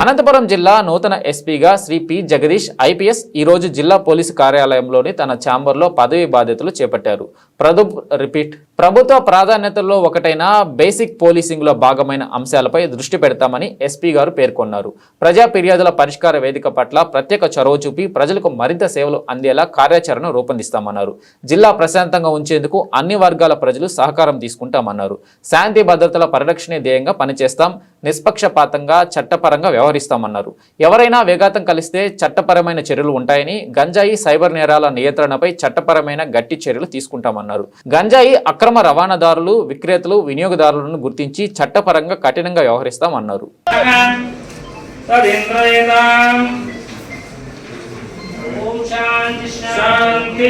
అనంతపురం జిల్లా నూతన ఎస్పీగా శ్రీ పి జగదీష్ ఐపీఎస్ ఈ రోజు జిల్లా పోలీసు కార్యాలయంలోని తన ఛాంబర్లో పదవి బాధ్యతలు చేపట్టారు. ప్రభుత్వ ప్రాధాన్యతల్లో ఒకటైన బేసిక్ పోలీసింగ్ లో భాగమైన అంశాలపై దృష్టి పెడతామని ఎస్పీ గారు పేర్కొన్నారు. ప్రజా ఫిర్యాదుల పరిష్కార వేదిక పట్ల ప్రత్యేక చొరవ చూపి ప్రజలకు మరింత సేవలు అందేలా కార్యాచరణ రూపొందిస్తామన్నారు. జిల్లా ప్రశాంతంగా ఉంచేందుకు అన్ని వర్గాల ప్రజలు సహకారం తీసుకుంటామన్నారు. శాంతి భద్రతల పరిరక్షణే ధ్యేయంగా పనిచేస్తాం, నిష్పక్షపాతంగా చట్టపరంగా వ్యవహరిస్తామన్నారు. ఎవరైనా వేగాతం కలిస్తే చట్టపరమైన చర్యలు ఉంటాయని, గంజాయి సైబర్ నేరాల నియంత్రణపై చట్టపరమైన గట్టి చర్యలు తీసుకుంటామన్నారు. గంజాయి అక్రమ రవాణాదారులు, విక్రేతలు, వినియోగదారులను గుర్తించి చట్టపరంగా కఠినంగా వ్యవహరిస్తామన్నారు. ఓం శాంతి శాంతి.